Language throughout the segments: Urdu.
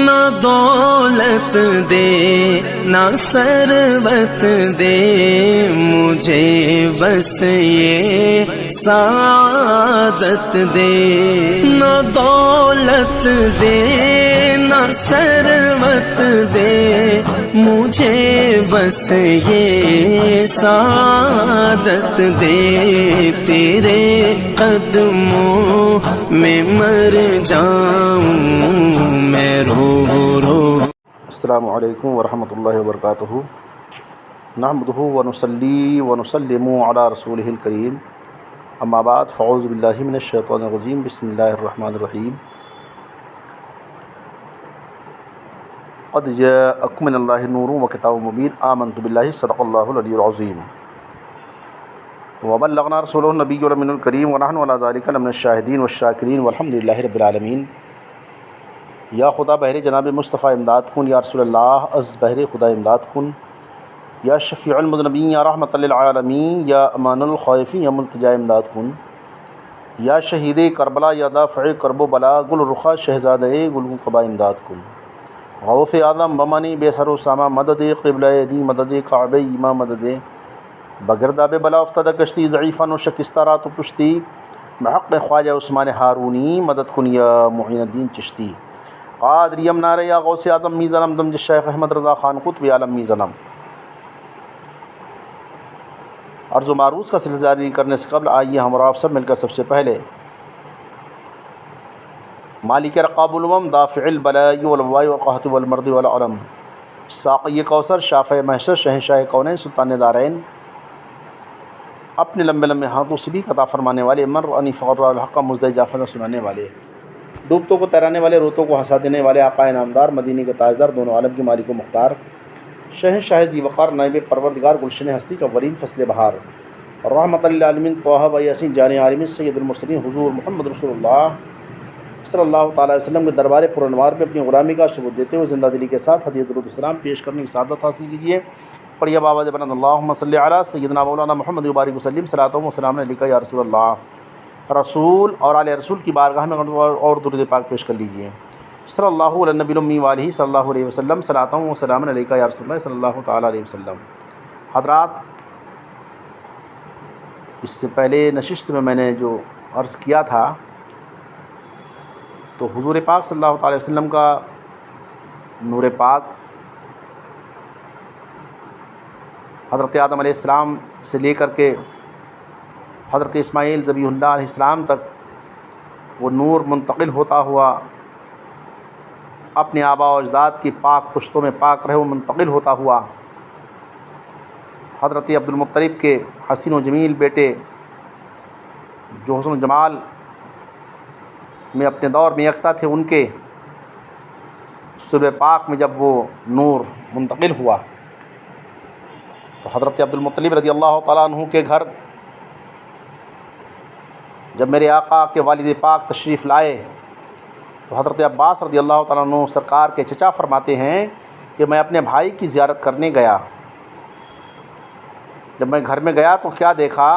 نہ دولت دے نہ ثروت دے مجھے بس یہ سعادت دے، نہ دولت دے نہ ثروت دے مجھے بس یہ سعادت دے، تیرے قدموں میں مر جاؤں میں رو رو۔ السلام علیکم ورحمۃ اللہ وبرکاتہ، نحمدہ ونصلی ونسلم علی رسولہ الکریم، اما بعد فاعوذ باللہ من الشیطان الرجیم، بسم اللہ الرحمن الرحیم۔ قد جاءکم من اللہ نور وکتاب مبین، آمنت باللہ صدق اللہ العلی العظیم، وبلغنا رسولہ النبی الامین الکریم، ونحن علی ذلک لمن الشاہدین والشاکرین، والحمد للہ رب العالمین۔ یا خدا بہر جناب مصطفیٰ امداد کن، یا رسول اللہ از بہر خدا امداد کن، یا شفیع المذنبین، یا رحمت للعالمین، یا امان الخائفین، یا ملتجا امداد کن، یا شہید کربلا، یا دافع کرب و بلا، گل رخا شہزادہ گل قبا امداد کن، غوث اعظم بمانی بے سر و سامہ مدد، قبلہ دی مدد، کعبہ ایمہ مدد، بگردہ بے بلا افتادہ کشتی، ضعیفاً و شکستہ رات و پشتی، بحق خواجہ عثمان ہارونی مدد کن یا معین الدین چشتی، قادریم نعرہ یا غوث اعظم میزنم دم شیخ احمد رضا خان قطب عالم میزنم۔ عرض و معروض کا سلسلہ جاری کرنے سے قبل آئیے ہم اور آپ سب مل کر سب سے پہلے مالک رقاب الامم، دافع البلاء والوباء والقحط والمرض والعلم، ساقی کوثر، شافع محشر، شہنشاہ کونین، سلطان دارین، اپنے لمبے لمبے ہاتھوں سے بھی عطا فرمانے والے، مر انی فقر الحق مزدہ جعفر سنانے والے، ڈوبتوں کو تیرانے والے، روتوں کو ہنسا دینے والے، آقا نامدار، مدینے کے تاجدار، دونوں عالم کے مالک و مختار، شہنشاہ ذی وقار، نائب پروردگار، گلشن ہستی کا ورین فصل بہار، رحمت للعالمین، طہ و یاسین، جان عالمین، سید المرسلین، حضور محمد رسول اللہ صلی اللہ تعالیٰ علیہ وسلم کے دربار پرانوار میں اپنی غلامی کا ثبوت دیتے ہوئے زندہ دلی کے ساتھ ہدیۃ درود السلام پیش کرنے کی سعادت حاصل کیجیے۔ پڑھیے بآواز بلند، اللہم صلی علی سیدنا مولانا محمد وبارک وسلم، صلاۃ و سلام علیک یا رسول اللہ۔ رسول اور آل رسول کی بارگاہ میں اور درود پاک پیش کر لیجیے۔ صلی اللہ علی النبی الامی وآلہ صلی اللہ علیہ وسلم، صلاۃ و سلام علیک یا رسول اللہ صلی اللہ تعالیٰ علیہ وسلم۔ حضرات، اس سے پہلے نشست میں نے جو عرض کیا تھا تو حضور پاک صلی اللہ تعالیٰ علیہ وسلم کا نور پاک حضرت آدم علیہ السلام سے لے کر کے حضرت اسماعیل ذبیح اللہ علیہ السلام تک وہ نور منتقل ہوتا ہوا اپنے آباء و اجداد کی پاک پشتوں میں پاک رہے، وہ منتقل ہوتا ہوا حضرت عبد المطلب کے حسین و جمیل بیٹے جو حسن و جمال میں اپنے دور میں یکتا تھے، ان کے صلب پاک میں جب وہ نور منتقل ہوا تو حضرت عبد المطلب رضی اللہ تعالیٰ عنہ کے گھر جب میرے آقا کے والد پاک تشریف لائے تو حضرت عباس رضی اللہ تعالیٰ عنہ سرکار کے چچا فرماتے ہیں کہ میں اپنے بھائی کی زیارت کرنے گیا، جب میں گھر میں گیا تو کیا دیکھا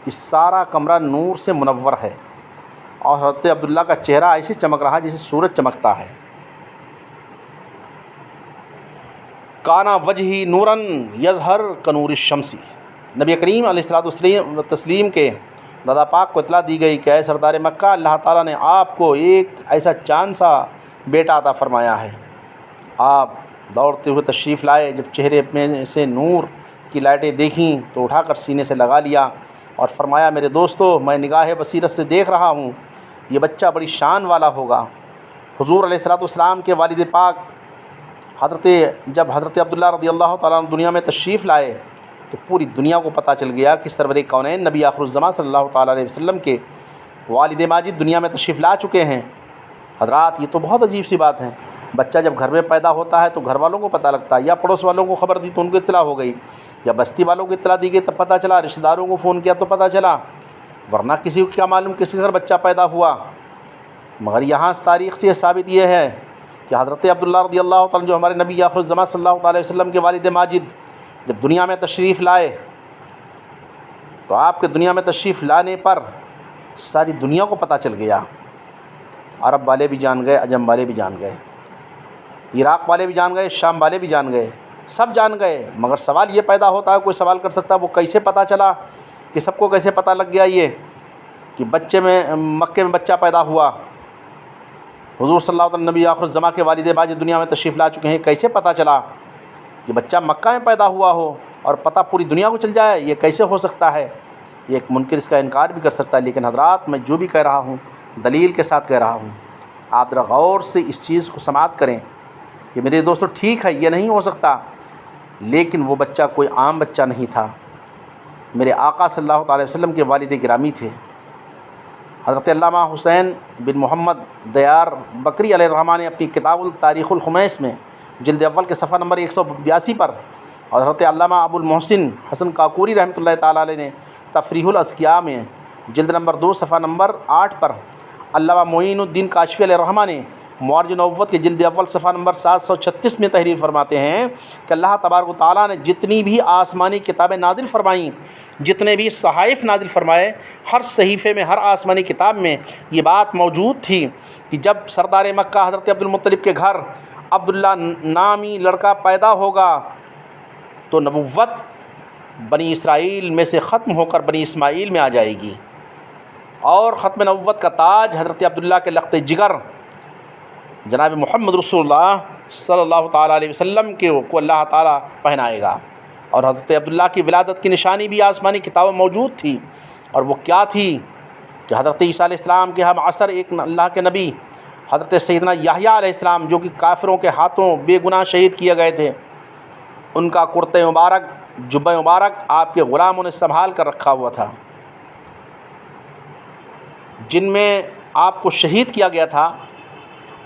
کہ سارا کمرہ نور سے منور ہے اور حضرت عبداللہ کا چہرہ ایسے چمک رہا جیسے سورج چمکتا ہے۔ کانا وجہی نوراً یظہر کنور الشمس، نبی کریم علیہ الصلوۃ والتسلیم کے دادا پاک کو اطلاع دی گئی کہ اے سردار مکہ، اللہ تعالیٰ نے آپ کو ایک ایسا چاند سا بیٹا عطا فرمایا ہے۔ آپ دوڑتے ہوئے تشریف لائے، جب چہرے میں سے نور کی لائٹیں دیکھیں تو اٹھا کر سینے سے لگا لیا اور فرمایا میرے دوستو، میں نگاہ بصیرت سے دیکھ رہا ہوں یہ بچہ بڑی شان والا ہوگا۔ حضور علیہ الصلوۃ والسلام کے والد پاک جب حضرت عبداللہ رضی اللہ تعالیٰ عنہ دنیا میں تشریف لائے تو پوری دنیا کو پتہ چل گیا کہ سرور کونین نبی آخر الزمان صلی اللہ تعالیٰ علیہ وسلم کے والد ماجد دنیا میں تشریف لا چکے ہیں۔ حضرات، یہ تو بہت عجیب سی بات ہے، بچہ جب گھر میں پیدا ہوتا ہے تو گھر والوں کو پتہ لگتا ہے، یا پڑوس والوں کو خبر دی تو ان کو اطلاع ہو گئی، یا بستی والوں کو اطلاع دی گئی تب پتہ چلا، رشتہ داروں کو فون کیا تو پتہ چلا، ورنہ کسی کو کیا معلوم کس کے گھر بچہ پیدا ہوا۔ مگر یہاں اس تاریخ سے یہ ثابت یہ ہے کہ حضرت عبداللہ رضی اللہ تعالیٰ جو ہمارے نبی آخر الزمان صلی اللہ علیہ وسلم کے والد ماجد جب دنیا میں تشریف لائے تو آپ کے دنیا میں تشریف لانے پر ساری دنیا کو پتہ چل گیا، عرب والے بھی جان گئے، عجم والے بھی جان گئے۔ عراق والے بھی جان گئے، شام والے بھی جان گئے، سب جان گئے، مگر سوال یہ پیدا ہوتا ہے، کوئی سوال کر سکتا ہے وہ کیسے پتہ چلا، کہ سب کو کیسے پتہ لگ گیا یہ کہ بچے میں مکے میں بچہ پیدا ہوا، حضور صلی اللہ علیہ وسلم نبی آخر الزماں کے والد ماجد دنیا میں تشریف لا چکے ہیں، کیسے پتہ چلا کہ بچہ مکہ میں پیدا ہوا ہو اور پتہ پوری دنیا کو چل جائے، یہ کیسے ہو سکتا ہے؟ یہ ایک منکر اس کا انکار بھی کر سکتا ہے، لیکن حضرات میں جو بھی کہہ رہا ہوں دلیل کے ساتھ کہہ رہا ہوں، آپ ذرا غور سے اس چیز کو سماعت کریں کہ میرے دوستو ٹھیک ہے یہ نہیں ہو سکتا، لیکن وہ بچہ کوئی عام بچہ نہیں تھا، میرے آقا صلی اللہ تعالی وسلم کے والد گرامی تھے، حضرت علامہ حسین بن محمد دیار بکری علیہ الرحمٰ نے اپنی کتاب التاریخ الخمیس میں جلد اول کے صفحہ نمبر 182 پر، اور حضرت علامہ ابو المحسن حسن کاکوری رحمۃ اللہ تعالیٰ علیہ نے تفریح الازکیاء میں جلد نمبر 2 صفحہ نمبر 8 پر، علامہ معین الدین کاشفی علیہ الرحمٰ نے معارج نبوت کے جلد اول صفحہ نمبر 736 میں تحریر فرماتے ہیں کہ اللہ تبارک و تعالیٰ نے جتنی بھی آسمانی کتابیں نازل فرمائیں، جتنے بھی صحائف نازل فرمائے، ہر صحیفے میں، ہر آسمانی کتاب میں یہ بات موجود تھی کہ جب سردار مکہ حضرت عبد المطلب کے گھر عبداللہ نامی لڑکا پیدا ہوگا تو نبوت بنی اسرائیل میں سے ختم ہو کر بنی اسماعیل میں آ جائے گی، اور ختم نبوت کا تاج حضرت عبداللہ کے لخت جگر جناب محمد رسول اللہ صلی اللہ تعالیٰ علیہ وسلم کو اللہ تعالیٰ پہنائے گا، اور حضرت عبداللہ کی ولادت کی نشانی بھی آسمانی کتابیں موجود تھی، اور وہ کیا تھی کہ حضرت عیسیٰ علیہ السلام کے ہم عصر ایک اللہ کے نبی حضرت سیدنا یحییٰ علیہ السلام جو کہ کافروں کے ہاتھوں بے گناہ شہید کیے گئے تھے، ان کا کرتے مبارک، جبہ مبارک آپ کے غلاموں نے سنبھال کر رکھا ہوا تھا، جن میں آپ کو شہید کیا گیا تھا۔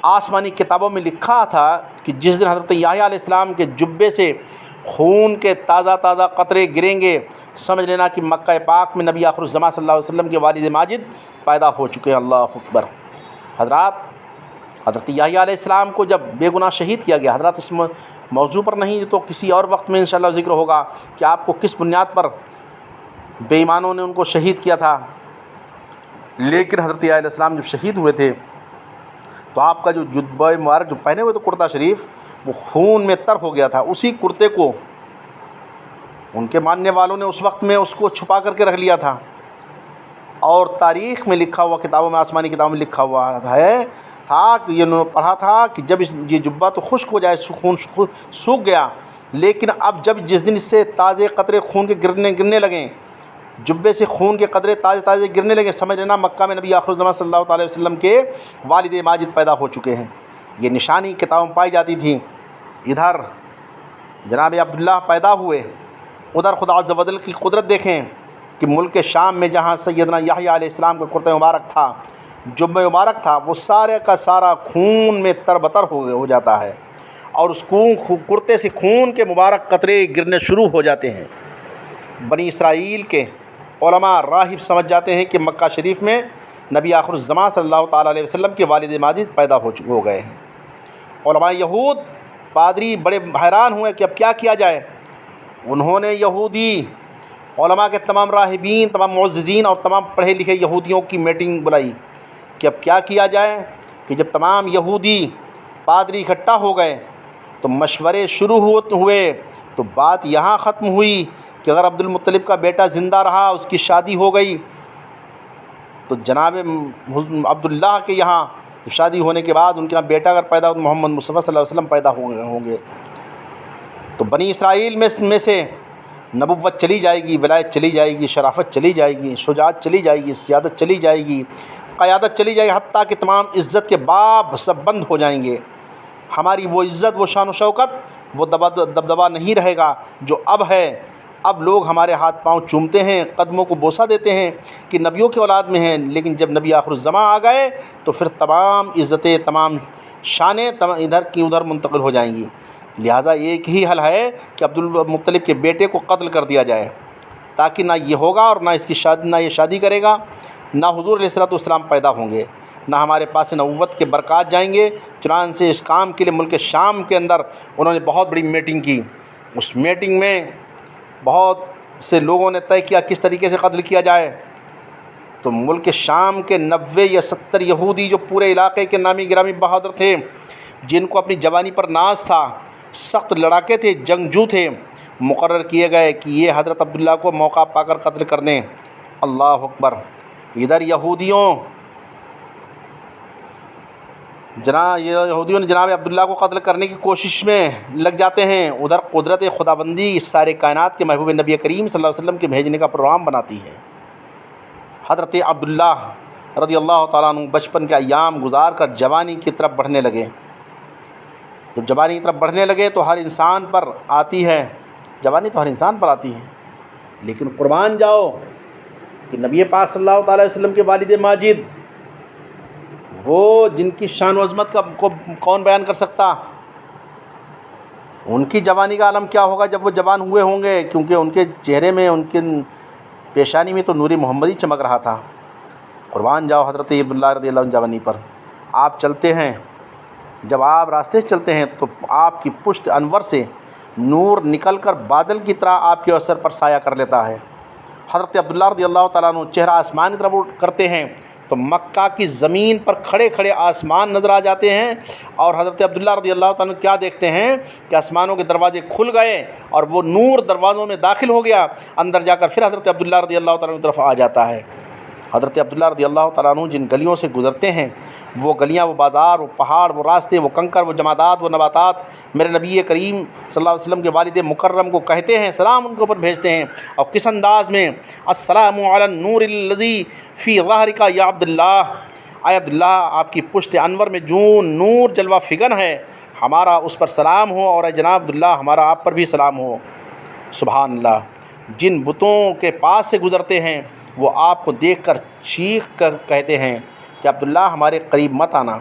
آسمانی کتابوں میں لکھا تھا کہ جس دن حضرت یحییٰ علیہ السلام کے جبے سے خون کے تازہ تازہ قطرے گریں گے، سمجھ لینا کہ مکہ پاک میں نبی آخر الزماں صلی اللہ علیہ وسلم کے والد ماجد پیدا ہو چکے ہیں۔ اللہ اکبر۔ حضرات، حضرت یحییٰ علیہ السلام کو جب بے گناہ شہید کیا گیا، حضرات اس موضوع پر نہیں تو کسی اور وقت میں انشاءاللہ ذکر ہوگا کہ آپ کو کس بنیاد پر بے ایمانوں نے ان کو شہید کیا تھا، لیکن حضرت یحییٰ علیہ السلام جب شہید ہوئے تھے تو آپ کا جو جبہ مبارک جو پہنے ہوئے تھے کرتا شریف، وہ خون میں تر ہو گیا تھا۔ اسی کرتے کو ان کے ماننے والوں نے اس وقت میں اس کو چھپا کر کے رکھ لیا تھا، اور تاریخ میں لکھا ہوا، کتابوں میں، آسمانی کتابوں میں لکھا ہوا تھا کہ یہ انہوں نے پڑھا تھا کہ جب یہ جبہ تو خشک ہو جائے، خون سوکھ گیا، لیکن اب جب جس دن اس سے تازے قطرے خون کے گرنے لگیں، جبے سے خون کے قطرے تازے گرنے لگے، سمجھ لینا مکہ میں نبی آخر الزمان صلی اللہ علیہ وسلم کے والد ماجد پیدا ہو چکے ہیں۔ یہ نشانی کتابوں میں پائی جاتی تھی۔ ادھر جناب عبداللہ پیدا ہوئے، ادھر خدا عز و جل کی قدرت دیکھیں کہ ملک شام میں جہاں سیدنا یحییٰ علیہ السلام کا کرتہ مبارک تھا، جبہ مبارک تھا، وہ سارے کا سارا خون میں تربتر ہو جاتا ہے، اور اس کرتے سے خون کے مبارک قطرے گرنے شروع ہو جاتے ہیں۔ بنی اسرائیل کے علماء راہب سمجھ جاتے ہیں کہ مکہ شریف میں نبی آخر الزمان صلی اللہ تعالیٰ علیہ وسلم کے والد ماجد پیدا ہو گئے ہیں۔ علماء یہود، پادری بڑے حیران ہوئے کہ اب کیا کیا جائے۔ انہوں نے یہودی علماء کے تمام راہبین، تمام معززین اور تمام پڑھے لکھے یہودیوں کی میٹنگ بلائی کہ اب کیا کیا جائے۔ کہ جب تمام یہودی پادری اکٹھا ہو گئے تو مشورے شروع ہوئے، تو بات یہاں ختم ہوئی کہ اگر عبد المطلب کا بیٹا زندہ رہا، اس کی شادی ہو گئی، تو جناب عبداللہ کے یہاں شادی ہونے کے بعد ان کے یہاں بیٹا اگر پیدا ہو تو محمد مصطفیٰ صلی اللہ علیہ وسلم پیدا ہوں گے، تو بنی اسرائیل میں سے نبوت چلی جائے گی، ولایت چلی جائے گی، شرافت چلی جائے گی، شجاعت چلی جائے گی، سیادت چلی جائے گی، قیادت چلی جائے گی، حتیٰ کہ تمام عزت کے باب سب بند ہو جائیں گے۔ ہماری وہ عزت، وہ شان و شوکت، وہ دبدبہ نہیں رہے گا جو اب ہے۔ اب لوگ ہمارے ہاتھ پاؤں چومتے ہیں، قدموں کو بوسہ دیتے ہیں کہ نبیوں کے اولاد میں ہیں، لیکن جب نبی آخر الزمان آ گئے تو پھر تمام عزتیں، تمام شانیں ادھر کی ادھر منتقل ہو جائیں گی۔ لہٰذا ایک ہی حل ہے کہ عبد المطلب کے بیٹے کو قتل کر دیا جائے، تاکہ نہ یہ ہوگا اور نہ اس کی شادی، نہ یہ شادی کرے گا، نہ حضور علیہ السلام پیدا ہوں گے، نہ ہمارے پاس نبوت کے برکات جائیں گے۔ چنانچہ اس کام کے لیے ملک شام کے اندر انہوں نے بہت بڑی میٹنگ کی۔ اس میٹنگ میں بہت سے لوگوں نے طے کیا کس طریقے سے قتل کیا جائے۔ تو ملک شام کے 90 یا 70 یہودی جو پورے علاقے کے نامی گرامی بہادر تھے، جن کو اپنی جوانی پر ناز تھا، سخت لڑاکے تھے، جنگجو تھے، مقرر کیے گئے کہ یہ حضرت عبداللہ کو موقع پا کر قتل کر دیں۔ اللہ اکبر۔ ادھر یہودیوں نے جناب عبداللہ کو قتل کرنے کی کوشش میں لگ جاتے ہیں، ادھر قدرت خدابندی اس سارے کائنات کے محبوب نبی کریم صلی اللہ علیہ وسلم کے بھیجنے کا پروگرام بناتی ہے۔ حضرت عبداللہ رضی اللہ تعالیٰ عنہ بچپن کے ایام گزار کر جوانی کی طرف بڑھنے لگے۔ جب جوانی کی طرف بڑھنے لگے تو ہر انسان پر آتی ہے، جوانی تو ہر انسان پر آتی ہے، لیکن قربان جاؤ کہ نبی پاک صلی اللہ تعالیٰ علیہ وسلم کے والد ماجد، وہ جن کی شان و عظمت کو کون بیان کر سکتا، ان کی جوانی کا عالم کیا ہوگا جب وہ جوان ہوئے ہوں گے، کیونکہ ان کے چہرے میں، ان کے پیشانی میں تو نور محمدی چمک رہا تھا۔ قربان جاؤ حضرت عبداللہ رضی اللہ عنہ جوانی پر۔ آپ چلتے ہیں، جب آپ راستے سے چلتے ہیں تو آپ کی پشت انور سے نور نکل کر بادل کی طرح آپ کے اثر پر سایہ کر لیتا ہے۔ حضرت عبداللہ رضی اللہ تعالیٰ عنہ چہرہ آسمان کی طرف کرتے ہیں تو مکہ کی زمین پر کھڑے کھڑے آسمان نظر آ جاتے ہیں، اور حضرت عبداللہ رضی اللہ تعالیٰ عنہ کیا دیکھتے ہیں کہ آسمانوں کے دروازے کھل گئے اور وہ نور دروازوں میں داخل ہو گیا، اندر جا کر پھر حضرت عبداللہ رضی اللہ تعالیٰ عنہ کی طرف آ جاتا ہے۔ حضرت عبداللہ رضی اللہ تعالیٰ عنہ جن گلیوں سے گزرتے ہیں، وہ گلیاں، وہ بازار، وہ پہاڑ، وہ راستے، وہ کنکر، وہ جمادات، وہ نباتات، میرے نبی کریم صلی اللہ علیہ وسلم کے والد مکرم کو کہتے ہیں، سلام ان کے اوپر بھیجتے ہیں، اور کس انداز میں، السلام علی النور الذی فی ظہرک یا عبداللہ، اے عبداللہ آپ کی پشت انور میں جو نور جلوہ فگن ہے، ہمارا اس پر سلام ہو، اور اے جناب عبداللہ ہمارا آپ پر بھی سلام ہو۔ سبحان اللہ۔ جن بتوں کے پاس سے گزرتے ہیں وہ آپ کو دیکھ کر چیخ کر کہتے ہیں کہ عبداللہ ہمارے قریب مت آنا،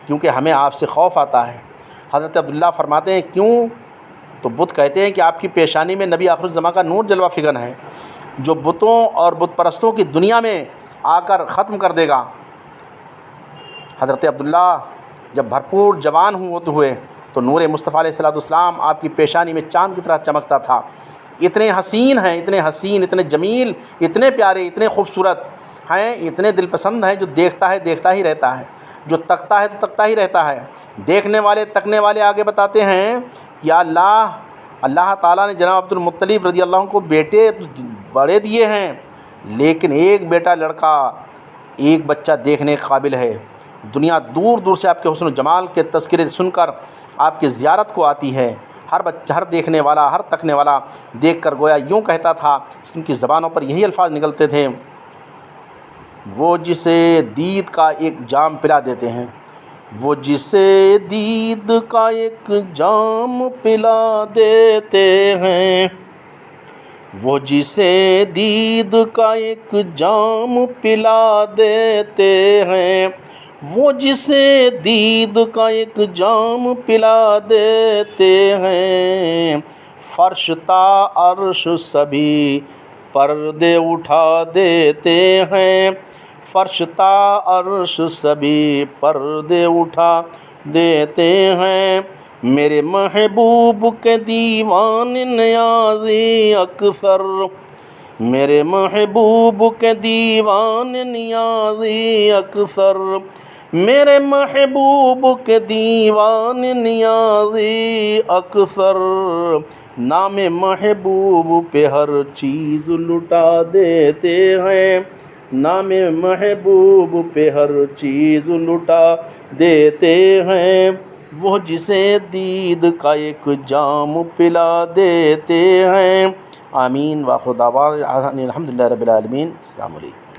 کیونکہ ہمیں آپ سے خوف آتا ہے۔ حضرت عبداللہ فرماتے ہیں کیوں؟ تو بت کہتے ہیں کہ آپ کی پیشانی میں نبی آخر الزماں کا نور جلوہ فگن ہے، جو بتوں اور بت پرستوں کی دنیا میں آ کر ختم کر دے گا۔ حضرت عبداللہ جب بھرپور جوان ہوئے تو نور مصطفیٰ علیہ الصلوۃ والسلام آپ کی پیشانی میں چاند کی طرح چمکتا تھا۔ اتنے حسین ہیں، اتنے حسین، اتنے جمیل، اتنے پیارے، اتنے خوبصورت ہیں، اتنے دل پسند ہیں، جو دیکھتا ہے دیکھتا ہی رہتا ہے، جو تکتا ہے تو تکتا ہی رہتا ہے۔ دیکھنے والے، تکنے والے آگے بتاتے ہیں یا اللہ تعالیٰ نے جناب عبد المطلب رضی اللہ عنہ کو بیٹے بڑے دیے ہیں، لیکن ایک بیٹا لڑکا، ایک بچہ دیکھنے کے قابل ہے۔ دنیا دور دور سے آپ کے حسن و جمال کے تذکرے سن کر آپ کی زیارت کو آتی ہے۔ ہر دیکھنے والا، ہر تکنے والا دیکھ کر گویا یوں کہتا تھا، ان کی زبانوں پر یہی الفاظ نکلتے تھے، وہ جسے دید کا ایک جام پلا دیتے ہیں، وہ جسے دید کا ایک جام پلا دیتے ہیں، وہ جسے دید کا ایک جام پلا دیتے ہیں، وہ جسے دید کا ایک جام پلا دیتے ہیں، فرش تا عرش سبھی پردے اٹھا دیتے ہیں، فرش تا عرش سبھی پردے اٹھا دیتے ہیں، میرے محبوب کے دیوان نیازی اکثر، میرے محبوب کے دیوان نیازی اکثر، میرے محبوب کے دیوان نیازی اکثر، نام محبوب پہ ہر چیز لٹا دیتے ہیں، نام محبوب پہ ہر چیز لٹا دیتے ہیں، وہ جسے دید کا ایک جام پلا دیتے ہیں۔ آمین۔ وآخر دعوانا الحمدللہ رب العالمین۔ السلام علیکم۔